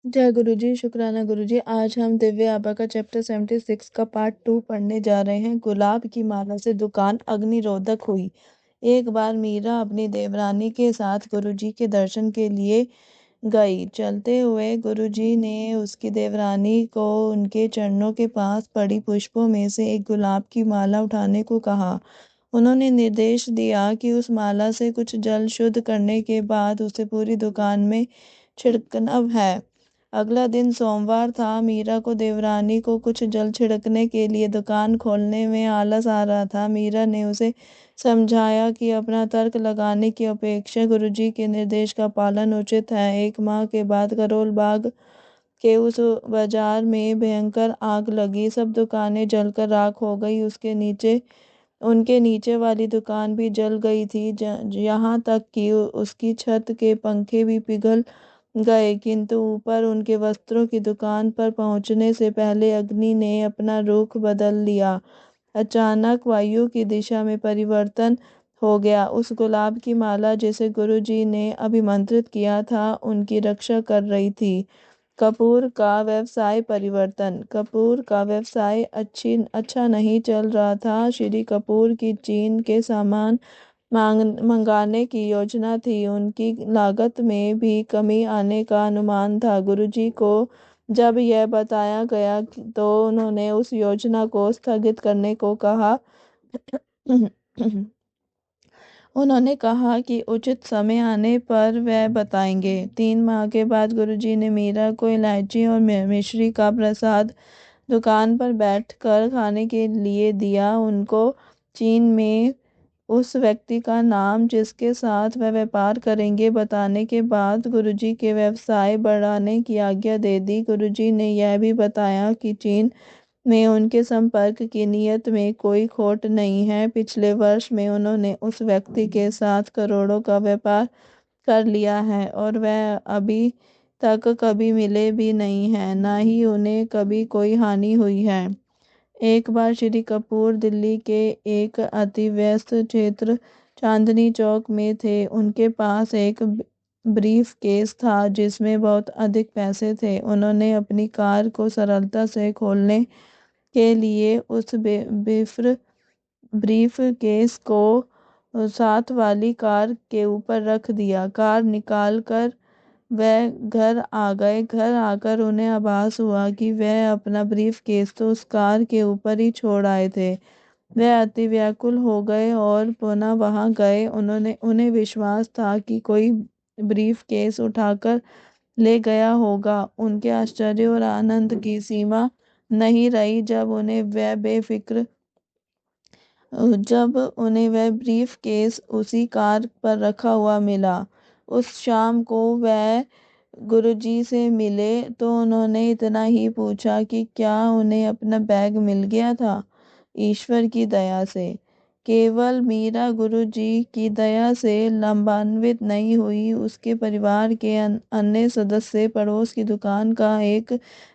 जय गुरुजी, शुक्राना गुरुजी। आज हम दिव्य आबा का चैप्टर 76 का पार्ट 2 पढ़ने जा रहे हैं। गुलाब की माला से दुकान अग्निरोधक हुई। एक बार मीरा अपनी देवरानी के साथ गुरुजी के दर्शन के लिए गई। चलते हुए गुरुजी ने उसकी देवरानी को उनके चरणों के पास पड़ी पुष्पों में से एक गुलाब की माला उठाने को कहा। उन्होंने निर्देश दिया कि उस माला से कुछ जल शुद्ध करने के बाद उसे पूरी दुकान में छिड़कना है। अगला दिन सोमवार था। मीरा को देवरानी को कुछ जल छिड़कने के लिए दुकान खोलने में आलस आ रहा था। मीरा ने उसे समझाया कि अपना तर्क लगाने की अपेक्षा गुरुजी के निर्देश का पालन उचित है। 1 माह के बाद करोल बाग के उस बाजार में भयंकर आग लगी। सब दुकानें जलकर राख हो गई। उनके नीचे वाली दुकान भी जल गई थी, यहाँ तक कि उसकी छत के पंखे भी पिघल गए। किंतु ऊपर उनके वस्त्रों की दुकान पर पहुंचने से पहले अग्नि ने अपना रुख बदल लिया। अचानक वायु की दिशा में परिवर्तन हो गया। उस गुलाब की माला जिसे गुरुजी ने अभिमंत्रित किया था, उनकी रक्षा कर रही थी। कपूर का व्यवसाय परिवर्तन। कपूर का व्यवसाय अच्छा नहीं चल रहा था। श्री कपूर की चीन के सामान मंगाने की योजना थी। उनकी लागत में भी कमी आने का अनुमान था। गुरुजी को जब यह बताया गया तो उन्होंने उस योजना को स्थगित करने को कहा। उन्होंने कहा कि उचित समय आने पर वह बताएंगे। 3 माह के बाद गुरुजी ने मीरा को इलायची और मिश्री का प्रसाद दुकान पर बैठकर खाने के लिए दिया। उनको चीन में उस व्यक्ति का नाम जिसके साथ वह व्यापार करेंगे बताने के बाद गुरुजी के व्यवसाय बढ़ाने की आज्ञा दे दी। गुरुजी ने यह भी बताया कि चीन में उनके संपर्क की नीयत में कोई खोट नहीं है। पिछले वर्ष में उन्होंने उस व्यक्ति के साथ करोड़ों का व्यापार कर लिया है और वह अभी तक कभी मिले भी नहीं हैं, न ही उन्हें कभी कोई हानि हुई है। एक बार श्री कपूर दिल्ली के एक अति व्यस्त क्षेत्र चांदनी चौक में थे। उनके पास एक ब्रीफ केस था जिसमें बहुत अधिक पैसे थे। उन्होंने अपनी कार को सरलता से खोलने के लिए उस ब्रीफ केस को साथ वाली कार के ऊपर रख दिया। कार निकाल कर वह घर आ गए। घर आकर उन्हें आभास हुआ कि वह अपना ब्रीफ केस तो उस कार के ऊपर ही छोड़ आए थे। वह अति व्याकुल हो गए और पुनः वहां गए। उन्हें विश्वास था कि कोई ब्रीफ केस उठाकर ले गया होगा। उनके आश्चर्य और आनंद की सीमा नहीं रही जब उन्हें वह ब्रीफ केस उसी कार पर रखा हुआ मिला। उस शाम को वह गुरुजी से मिले तो उन्होंने इतना ही पूछा कि क्या उन्हें अपना बैग मिल गया था। ईश्वर की दया से। केवल मीरा गुरुजी की दया से लाभान्वित नहीं हुई, उसके परिवार के अन्य सदस्य, पड़ोस की दुकान का एक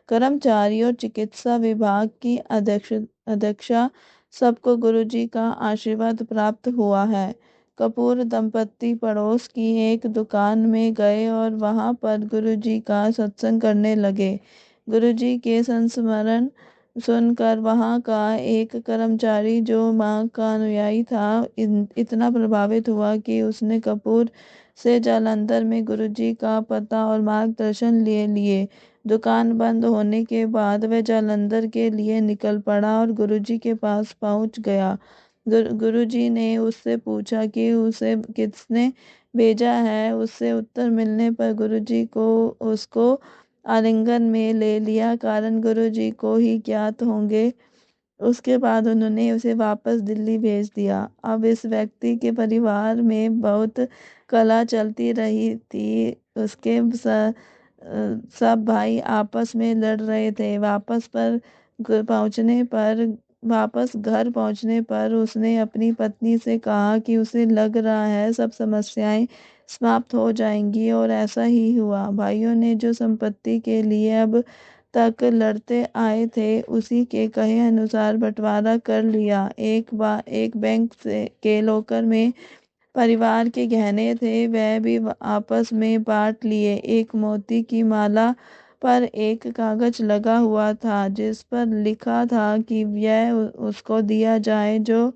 कर्मचारी और चिकित्सा विभाग की अध्यक्षा, सबको गुरुजी का आशीर्वाद प्राप्त हुआ है। कपूर दंपति पड़ोस की एक दुकान में गए और वहां पर गुरुजी का सत्संग करने लगे। गुरुजी के संस्मरण सुनकर वहां का एक कर्मचारी जो मां का अनुयायी था इतना प्रभावित हुआ कि उसने कपूर से जालंधर में गुरुजी का पता और मार्गदर्शन ले लिए। दुकान बंद होने के बाद वह जालंधर के लिए निकल पड़ा और गुरुजी के पास पहुंच गया। गुरुजी ने उससे पूछा कि उसे किसने भेजा है। उससे उत्तर मिलने पर गुरुजी को उसको आलिंगन में ले लिया। कारण गुरुजी को ही ज्ञात होंगे। उसके बाद उन्होंने उसे वापस दिल्ली भेज दिया। अब इस व्यक्ति के परिवार में बहुत कलह चलती रही थी। उसके सब भाई आपस में लड़ रहे थे। वापस घर पहुंचने पर उसने अपनी पत्नी से कहा कि उसे लग रहा है सब समस्याएं समाप्त हो जाएंगी, और ऐसा ही हुआ। भाइयों ने जो संपत्ति के लिए अब तक लड़ते आए थे उसी के कहे अनुसार बंटवारा कर लिया। एक बैंक के लॉकर में परिवार के गहने थे, वह भी आपस में बांट लिए। एक मोती की माला पर एक कागज लगा हुआ था जिस पर लिखा था कि यह उसको दिया जाए जो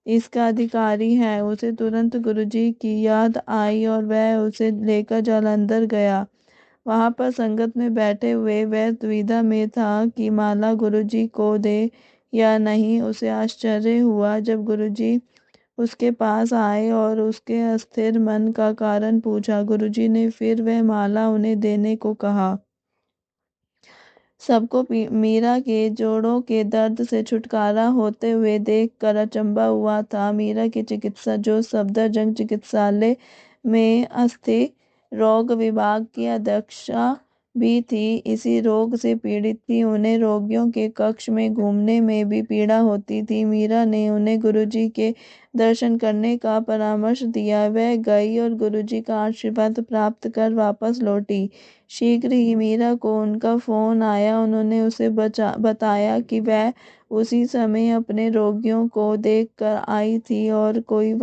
इसका अधिकारी है। उसे तुरंत गुरुजी की याद आई और वह उसे लेकर जालंधर गया। वहां पर संगत में बैठे हुए वह दुविधा में था कि माला गुरुजी को दे या नहीं। उसे आश्चर्य हुआ जब गुरुजी उसके पास आए और उसके अस्थिर मन का कारण पूछा। गुरुजी ने फिर वह माला उन्हें देने को कहा। सबको मीरा के जोड़ों के दर्द से छुटकारा होते हुए देखकर अचंभा हुआ था। मीरा की चिकित्सा जो सफदरजंग चिकित्सालय में अस्थि रोग विभाग की अध्यक्षा भी थी, इसी रोग से पीड़ित थी। उन्हें रोगियों के कक्ष में घूमने में भी पीड़ा होती थी। मीरा ने उन्हें गुरुजी के दर्शन करने का परामर्श दिया। वह गई और गुरुजी का आशीर्वाद प्राप्त कर वापस लौटी। शीघ्र ही मीरा को उनका फोन आया। उन्होंने उसे बताया कि वह उसी समय अपने रोगियों को देखकर आई थी और कोई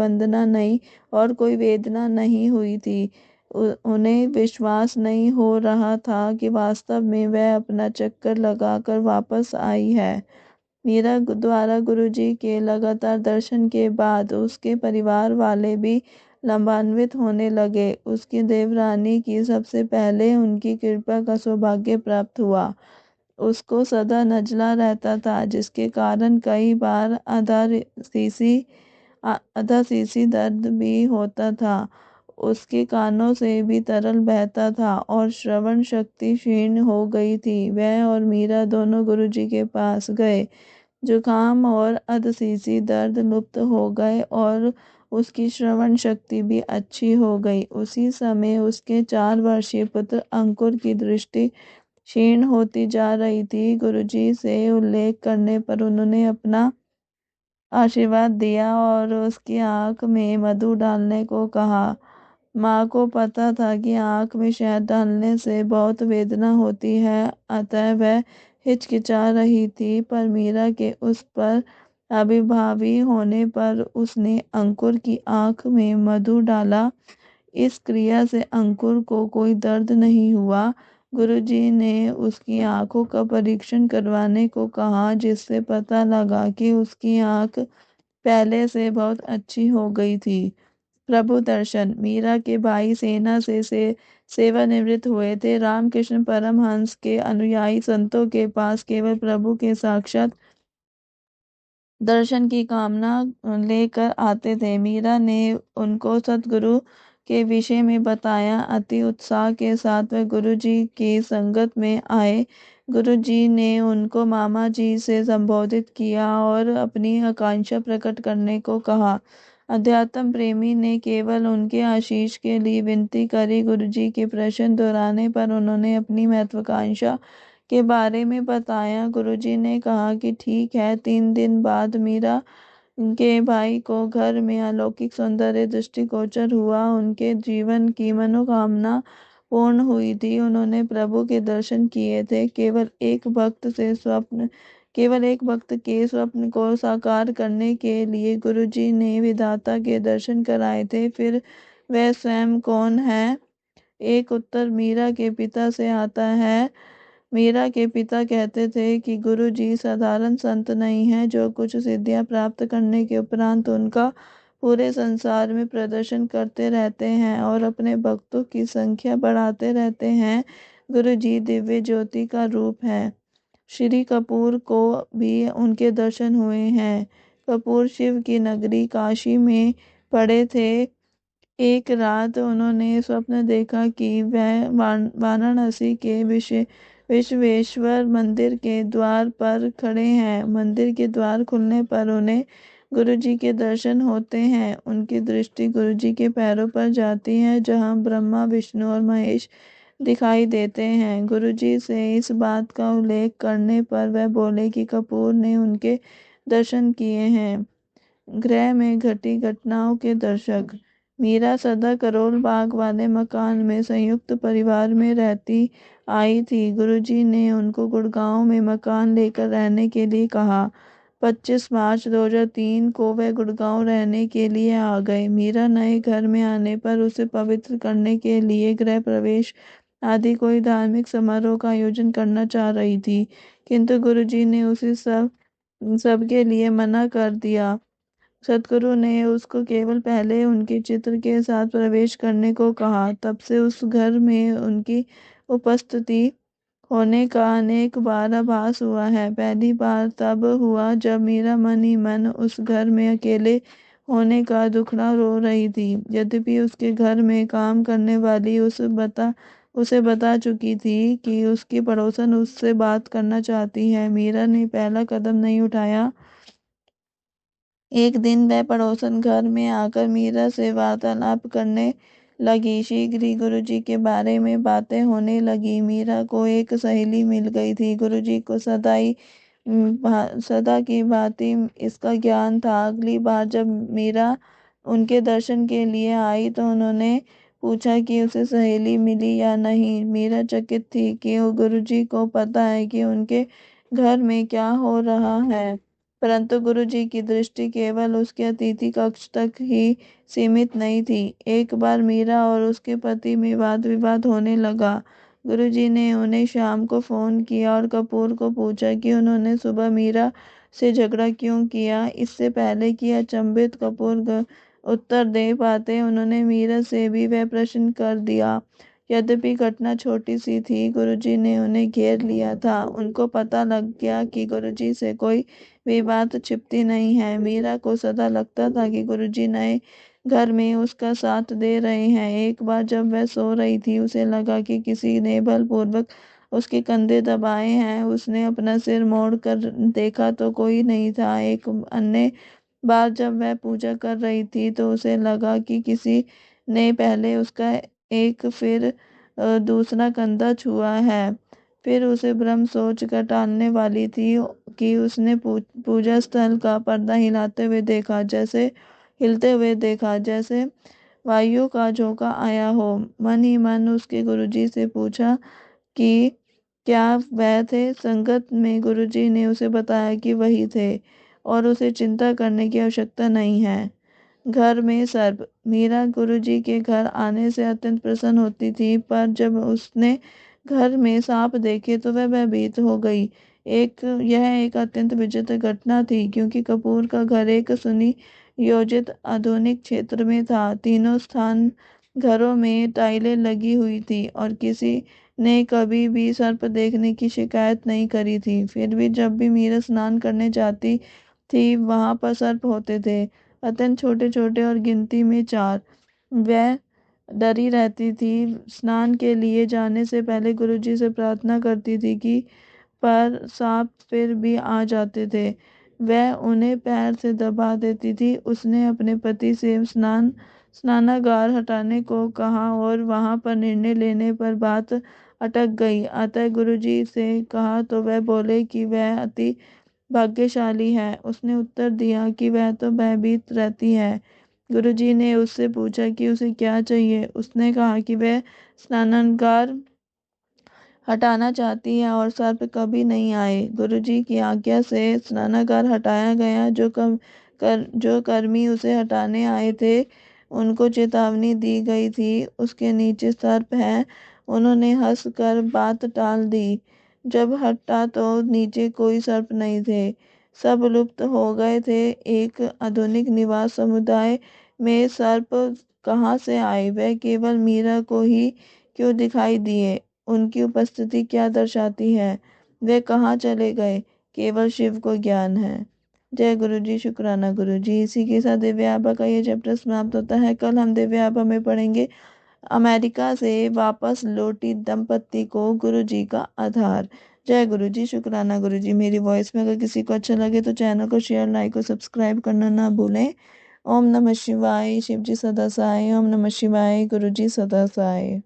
वेदना नहीं हुई थी। उन्हें विश्वास नहीं हो रहा था कि वास्तव में वह अपना चक्कर लगाकर वापस आई है। मीरा द्वारा गुरुजी के लगातार दर्शन के बाद उसके परिवार वाले भी लाभान्वित होने लगे। उसकी देवरानी की सबसे पहले उनकी कृपा का सौभाग्य प्राप्त हुआ। उसको सदा नजला रहता था जिसके कारण कई बार आधा सीसी दर्द भी होता था। उसके कानों से भी तरल बहता था और श्रवण शक्ति क्षीण हो गई थी। वह और मीरा दोनों गुरुजी के पास गए। जुकाम और अधसीसी दर्द लुप्त हो गए और उसकी श्रवण शक्ति भी अच्छी हो गई। उसी समय उसके 4 वर्षीय पुत्र अंकुर की दृष्टि क्षीण होती जा रही थी। गुरुजी से उल्लेख करने पर उन्होंने अपना आशीर्वाद दिया और उसकी आंख में मधु डालने को कहा। माँ को पता था कि आंख में शहद डालने से बहुत वेदना होती है, अतः वह हिचकिचा रही थी, पर मीरा के उस पर अभिभावी होने पर उसने अंकुर की आंख में मधु डाला। इस क्रिया से अंकुर को कोई दर्द नहीं हुआ। गुरुजी ने उसकी आंखों का परीक्षण करवाने को कहा, जिससे पता लगा कि उसकी आंख पहले से बहुत अच्छी हो गई थी। प्रभु दर्शन। मीरा के भाई सेना से सेवानिवृत्त हुए थे। रामकृष्ण परमहंस के अनुयायी संतों के पास केवल प्रभु के साक्षात दर्शन की कामना लेकर आते थे। मीरा ने उनको सतगुरु के विषय में बताया। अति उत्साह के साथ वे गुरु जी की संगत में आए। गुरु जी ने उनको मामा जी से संबोधित किया और अपनी आकांक्षा प्रकट करने को कहा। अध्यात्म प्रेमी ने केवल उनके आशीष के लिए विनती करी। गुरु जी के प्रश्न दोहराने पर उन्होंने अपनी महत्वाकांक्षा के बारे में बताया। गुरुजी ने कहा कि ठीक है। 3 दिन बाद मीरा के भाई को घर में अलौकिक सौंदर्य दृष्टिगोचर हुआ। उनके जीवन की मनोकामना पूर्ण हुई थी। उन्होंने प्रभु के दर्शन किए थे। केवल एक भक्त के स्वप्न को साकार करने के लिए गुरुजी ने विधाता के दर्शन कराए थे। फिर वह स्वयं कौन है? एक उत्तर मीरा के पिता से आता है। मीरा के पिता कहते थे कि गुरु जी साधारण संत नहीं हैं, जो कुछ सिद्धियां प्राप्त करने के उपरांत उनका पूरे संसार में प्रदर्शन करते रहते हैं और अपने भक्तों की संख्या बढ़ाते रहते हैं। गुरु जी दिव्य ज्योति का रूप है। श्री कपूर को भी उनके दर्शन हुए हैं। कपूर शिव की नगरी काशी में पड़े थे। एक रात उन्होंने स्वप्न देखा कि वह वाराणसी के विश्वेश्वर मंदिर के द्वार पर खड़े हैं। मंदिर के द्वार खुलने पर उन्हें गुरुजी के दर्शन होते हैं। उनकी दृष्टि गुरुजी के पैरों पर जाती है, जहां ब्रह्मा, विष्णु और महेश दिखाई देते हैं। गुरुजी से इस बात का उल्लेख करने पर वह बोले कि कपूर ने उनके दर्शन किए हैं। गृह में घटी घटनाओं के दर्शक। मीरा सदा करोल बाग वाले मकान में संयुक्त परिवार में रहती आई थी। गुरुजी ने उनको गुड़गांव में मकान लेकर रहने के लिए कहा। 25 मार्च 2003 को वह गुड़गांव रहने के लिए आ गए। मीरा नए घर में आने पर उसे पवित्र करने के लिए गृह प्रवेश आदि कोई धार्मिक समारोह का आयोजन करना चाह रही थी, किंतु गुरुजी ने उसे सबके लिए मना कर दिया। सदगुरु ने उसको केवल पहले उनके चित्र के साथ प्रवेश करने को कहा। तब से उस घर में उनकी उपस्थिति होने का अनेक बार आभास हुआ है। पहली बार तब हुआ जब मेरा मन ही मन उस घर में अकेले होने का दुखड़ा रो रही थी। यद्यपि उसके घर में काम करने वाली उसे बता चुकी थी कि उसकी पड़ोसन उससे बात करना चाहती है, मीरा ने पहला कदम नहीं उठाया। एक दिन वह पड़ोसन घर में आकर मीरा से वार्तालाप करने लगी। शीघ्र ही गुरुजी के बारे में बातें होने लगी। मीरा को एक सहेली मिल गई थी। गुरुजी को सदा की भांति इसका ज्ञान था। अगली बार जब मीरा उनके दर्शन के लिए आई तो उन्होंने पूछा कि उसे सहेली मिली या नहीं। मीरा चकित थी कि गुरुजी को पता है कि उनके घर में क्या हो रहा है, परंतु गुरुजी की दृष्टि केवल उसके अतिथि कक्ष तक ही सीमित नहीं थी। एक बार मीरा और उसके पति में वाद विवाद होने लगा। गुरुजी ने उन्हें शाम को फोन किया और कपूर को पूछा कि उन्होंने सुबह मीरा से झगड़ा क्यों किया। इससे पहले कि अचंभित कपूर उत्तर दे पाते, उन्होंने मीरा से भी वह प्रश्न कर दिया। यद्यपि घटना छोटी सी थी, गुरुजी ने उन्हें घेर लिया था। उनको पता लग गया कि गुरुजी से कोई भी बात छिपती नहीं है। मीरा को सदा लगता था कि गुरुजी नए घर में उसका साथ दे रहे हैं। एक बार जब वह सो रही थी, उसे लगा कि किसी ने बलपूर्वक उसके कंधे दबाए हैं। उसने अपना सिर मोड़ कर देखा तो कोई नहीं था। एक अन्य बार जब वह पूजा कर रही थी तो उसे लगा कि किसी ने पहले उसका एक फिर दूसरा कंधा छुआ है। फिर उसे भ्रम सोच कर टालने वाली थी कि उसने पूजा स्थल का पर्दा हिलते हुए देखा, जैसे वायु का झोंका आया हो। मन ही मन उसके गुरुजी से पूछा कि क्या वह थे। संगत में गुरुजी ने उसे बताया कि वही थे और उसे चिंता करने की आवश्यकता नहीं है। घर में सर्प। मीरा गुरुजी के घर आने से अत्यंत प्रसन्न होती थी, पर जब उसने घर में सांप देखे तो वह भयभीत हो गई। यह एक अत्यंत विचित्र घटना थी, क्योंकि कपूर का घर एक सुनियोजित आधुनिक क्षेत्र में था। तीनों स्थान घरों में टाइलें लगी हुई थी और किसी ने कभी भी सर्प देखने की शिकायत नहीं करी थी। फिर भी जब भी मीरा स्नान करने जाती थी, वहां पर सर्प होते थे, अत्यंत छोटे छोटे और गिनती में 4। वह डरी रहती थी। स्नान के लिए जाने से पहले गुरुजी से प्रार्थना करती थी कि पर सांप फिर भी आ जाते थे। वह उन्हें पैर से दबा देती थी। उसने अपने पति से स्नानागार हटाने को कहा और वहां पर निर्णय लेने पर बात अटक गई। अतः गुरुजी से कहा तो वह बोले कि वह अति भाग्यशाली है। उसने उत्तर दिया कि वह तो भयभीत रहती है। गुरुजी ने उससे पूछा कि उसे क्या चाहिए। उसने कहा कि वह स्नानागार हटाना चाहती है और सर्प कभी नहीं आए। गुरुजी की आज्ञा से स्नानागार हटाया गया। जो कर्मी उसे हटाने आए थे, उनको चेतावनी दी गई थी उसके नीचे सर्प है। उन्होंने हंसकर बात टाल दी। जब हटा तो नीचे कोई सर्प नहीं थे, सब लुप्त हो गए थे। एक आधुनिक निवास समुदाय में सर्प कहाँ से आए? वह केवल मीरा को ही क्यों दिखाई दिए? उनकी उपस्थिति क्या दर्शाती है? वे कहाँ चले गए? केवल शिव को ज्ञान है। जय गुरु जी, शुक्राना गुरु जी। इसी के साथ दिव्य आभा का ये चैप्टर समाप्त होता है। कल हम दिव्य आभा में पढ़ेंगे अमेरिका से वापस लौटी दंपत्ति को गुरु जी का आधार। जय गुरु जी, शुक्राना गुरु जी। मेरी वॉइस में अगर किसी को अच्छा लगे तो चैनल को शेयर, लाइक और सब्सक्राइब करना ना भूलें। ओम नमः शिवाय। शिव जी सदा सहाय। ओम नमः शिवाय। गुरु जी सदा सहाय।